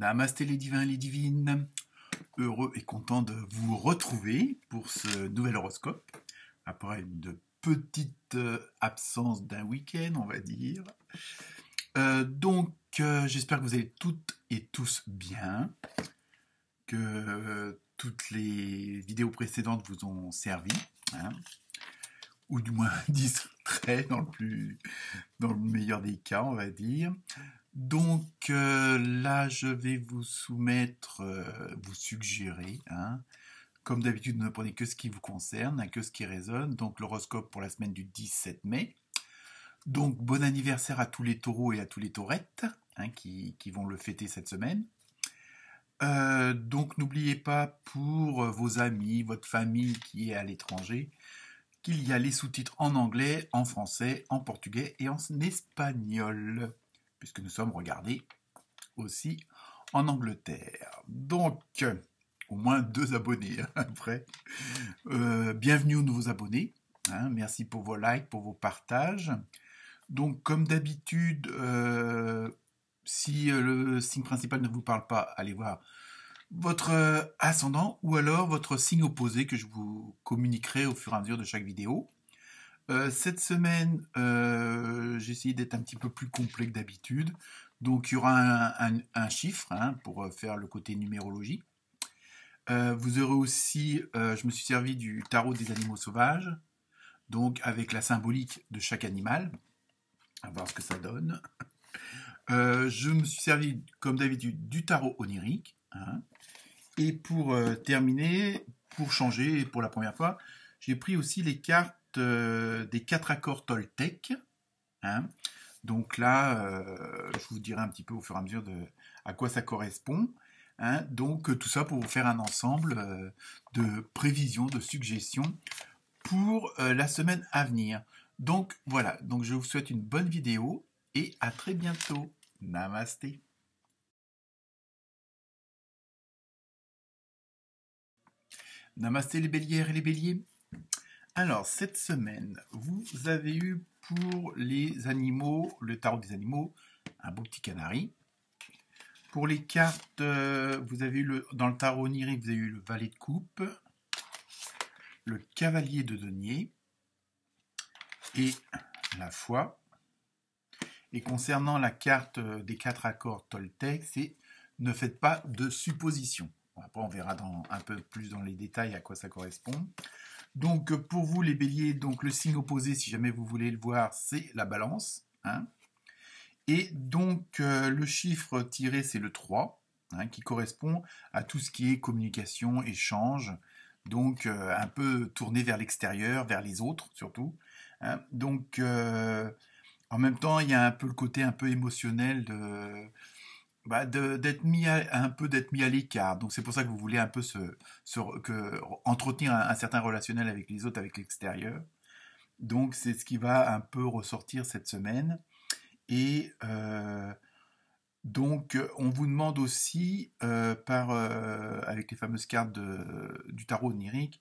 Namasté les divins et les divines, heureux et content de vous retrouver pour ce nouvel horoscope, après une petite absence d'un week-end, on va dire. J'espère que vous allez toutes et tous bien, que toutes les vidéos précédentes vous ont servi, hein, ou du moins distrait dans le meilleur des cas, on va dire. Là, je vais vous soumettre, vous suggérer, hein. Comme d'habitude, ne prenez que ce qui vous concerne, hein, que ce qui résonne. Donc, l'horoscope pour la semaine du 17 mai. Donc, bon anniversaire à tous les taureaux et à tous les taurettes, hein, qui vont le fêter cette semaine. N'oubliez pas pour vos amis, votre famille qui est à l'étranger, qu'il y a les sous-titres en anglais, en français, en portugais et en espagnol, puisque nous sommes regardés aussi en Angleterre. Donc, au moins 2 abonnés, hein, après. Bienvenue aux nouveaux abonnés. Hein, merci pour vos likes, pour vos partages. Donc, comme d'habitude, si le signe principal ne vous parle pas, allez voir votre ascendant ou alors votre signe opposé que je vous communiquerai au fur et à mesure de chaque vidéo. Cette semaine, j'ai essayé d'être un petit peu plus complet que d'habitude. Donc, il y aura un chiffre, hein, pour faire le côté numérologie. Vous aurez aussi, je me suis servi du tarot des animaux sauvages, donc avec la symbolique de chaque animal. On va voir ce que ça donne. Je me suis servi, comme d'habitude, du tarot onirique. Hein. Et pour terminer, pour changer, pour la première fois, j'ai pris aussi les cartes des 4 accords Toltec. Hein. Donc là, je vous dirai un petit peu au fur et à mesure à quoi ça correspond. Hein. Donc tout ça pour vous faire un ensemble de prévisions, de suggestions pour la semaine à venir. Donc voilà, donc je vous souhaite une bonne vidéo et à très bientôt. Namasté. Namasté les bélières et les béliers. Alors, cette semaine, vous avez eu pour les animaux, le tarot des animaux, un beau petit canari. Pour les cartes, vous avez eu dans le tarot onirique, vous avez eu le valet de coupe, le cavalier de denier et la foi. Et concernant la carte des 4 accords Toltec, c'est ne faites pas de suppositions. Après, on verra un peu plus dans les détails à quoi ça correspond. Donc, pour vous, les béliers, donc le signe opposé, si jamais vous voulez le voir, c'est la balance. Hein. Et donc, le chiffre tiré, c'est le 3, hein, qui correspond à tout ce qui est communication, échange, donc un peu tourné vers l'extérieur, vers les autres surtout. Hein. Donc, en même temps, il y a un peu le côté un peu émotionnel d'être mis à l'écart. Donc c'est pour ça que vous voulez un peu entretenir un certain relationnel avec les autres, avec l'extérieur. Donc c'est ce qui va un peu ressortir cette semaine. Et on vous demande aussi, avec les fameuses cartes du tarot onirique,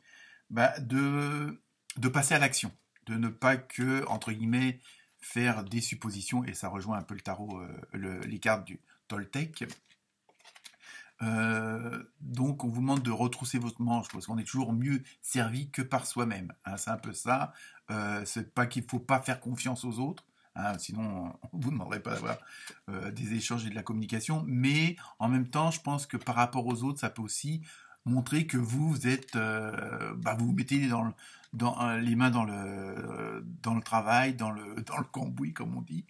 de passer à l'action, de ne pas que, entre guillemets, faire des suppositions, et ça rejoint un peu le tarot, les cartes du Toltec. Donc on vous demande de retrousser votre manche parce qu'on est toujours mieux servi que par soi-même. Hein, c'est un peu ça. C'est pas qu'il faut pas faire confiance aux autres. Hein, sinon, on vous demanderait pas d'avoir des échanges et de la communication. Mais en même temps, je pense que par rapport aux autres, ça peut aussi montrer que vous êtes, vous vous mettez les mains dans le travail, dans le cambouis, comme on dit.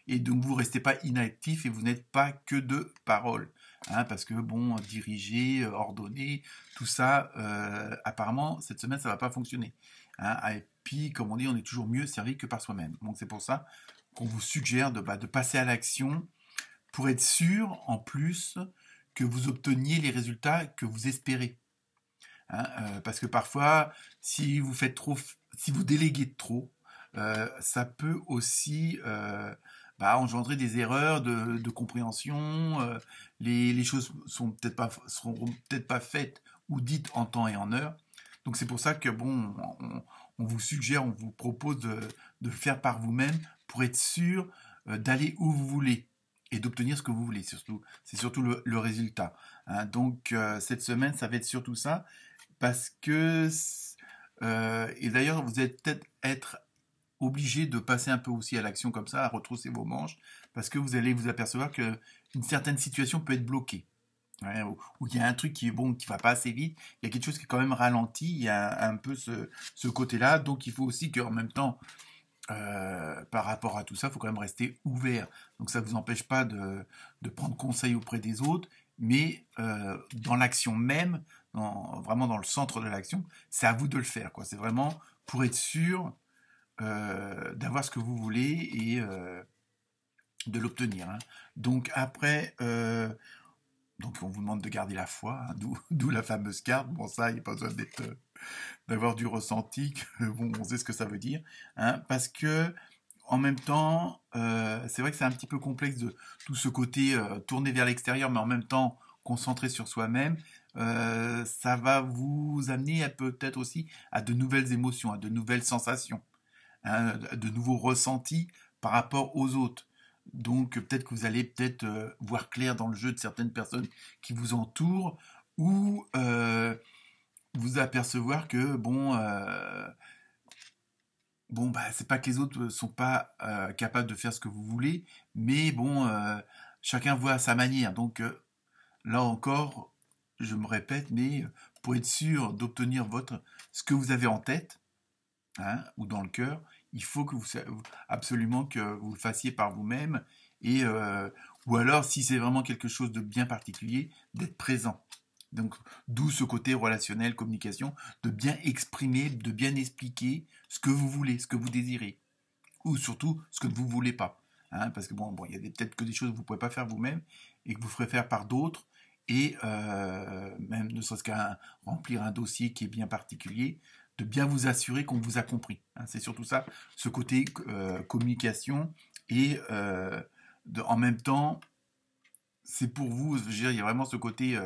Et donc, vous ne restez pas inactif et vous n'êtes pas que de parole. Hein, parce que, diriger, ordonner, tout ça, apparemment, cette semaine, ça ne va pas fonctionner. Hein, et puis, comme on dit, on est toujours mieux servi que par soi-même. Donc, c'est pour ça qu'on vous suggère de passer à l'action pour être sûr, en plus, que vous obteniez les résultats que vous espérez. Hein, parce que parfois, si vous déléguez trop, ça peut aussi engendrer des erreurs de compréhension. Les choses seront peut-être pas faites ou dites en temps et en heure. Donc c'est pour ça que on vous suggère, on vous propose de le faire par vous-même pour être sûr d'aller où vous voulez et d'obtenir ce que vous voulez. Surtout, c'est surtout le résultat. Hein. Donc cette semaine, ça va être surtout ça, parce que et d'ailleurs, vous allez peut-être être obligé de passer un peu aussi à l'action comme ça, à retrousser vos manches, parce que vous allez vous apercevoir que une certaine situation peut être bloquée. Ouais, où il y a un truc qui est bon, qui va pas assez vite, il y a quelque chose qui est quand même ralenti, il y a un peu ce côté-là, donc il faut aussi qu'en même temps, par rapport à tout ça, il faut quand même rester ouvert. Donc ça ne vous empêche pas de prendre conseil auprès des autres, mais dans l'action même, vraiment dans le centre de l'action, c'est à vous de le faire, quoi. C'est vraiment pour être sûr d'avoir ce que vous voulez et de l'obtenir. Hein. Donc après, donc on vous demande de garder la foi, hein, d'où la fameuse carte. Bon ça, il n'y a pas besoin d'avoir du ressenti, que, bon, on sait ce que ça veut dire, hein, parce que en même temps, c'est vrai que c'est un petit peu complexe de tout ce côté tourné vers l'extérieur, mais en même temps concentré sur soi-même. Ça va vous amener peut-être aussi à de nouvelles émotions, à de nouvelles sensations, hein, de nouveaux ressentis par rapport aux autres. Donc peut-être que vous allez peut-être voir clair dans le jeu de certaines personnes qui vous entourent ou vous apercevoir que bon bah c'est pas que les autres sont pas capables de faire ce que vous voulez, mais bon chacun voit à sa manière. Donc là encore, je me répète, mais pour être sûr d'obtenir ce que vous avez en tête, hein, ou dans le cœur, il faut que absolument que vous le fassiez par vous-même, et ou alors si c'est vraiment quelque chose de bien particulier, d'être présent. Donc d'où ce côté relationnel, communication, de bien exprimer, de bien expliquer ce que vous voulez, ce que vous désirez, ou surtout ce que vous ne voulez pas. Hein, parce que bon, il y a peut-être que des choses que vous ne pouvez pas faire vous-même et que vous ferez faire par d'autres, et même ne serait-ce qu'à remplir un dossier qui est bien particulier, de bien vous assurer qu'on vous a compris. Hein, c'est surtout ça, ce côté communication, et en même temps, c'est pour vous, je veux dire, il y a vraiment ce côté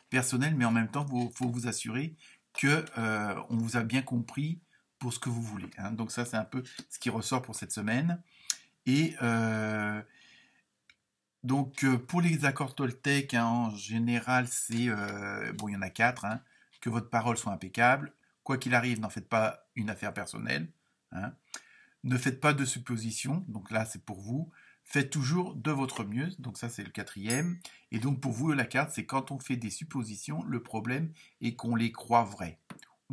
personnel, mais en même temps, il faut vous assurer que on vous a bien compris pour ce que vous voulez. Hein. Donc ça, c'est un peu ce qui ressort pour cette semaine. Et donc pour les accords Toltec, hein, en général, c'est bon, il y en a 4. Hein, que votre parole soit impeccable. Quoi qu'il arrive, n'en faites pas une affaire personnelle. Hein. Ne faites pas de suppositions. Donc là, c'est pour vous. Faites toujours de votre mieux. Donc ça, c'est le 4e. Et donc pour vous, la carte, c'est quand on fait des suppositions, le problème est qu'on les croit vraies.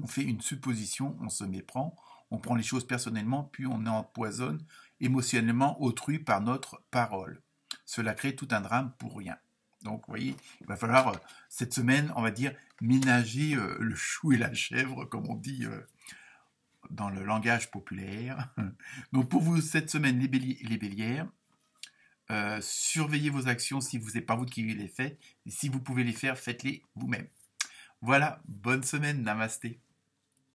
On fait une supposition, on se méprend, on prend les choses personnellement, puis on empoisonne émotionnellement autrui par notre parole. Cela crée tout un drame pour rien. Donc, vous voyez, il va falloir, cette semaine, on va dire, ménager le chou et la chèvre, comme on dit dans le langage populaire. Donc, pour vous, cette semaine, les bélières, surveillez vos actions si vous n'êtes pas vous qui les faites. Et si vous pouvez les faire, faites-les vous-même. Voilà, bonne semaine, namasté.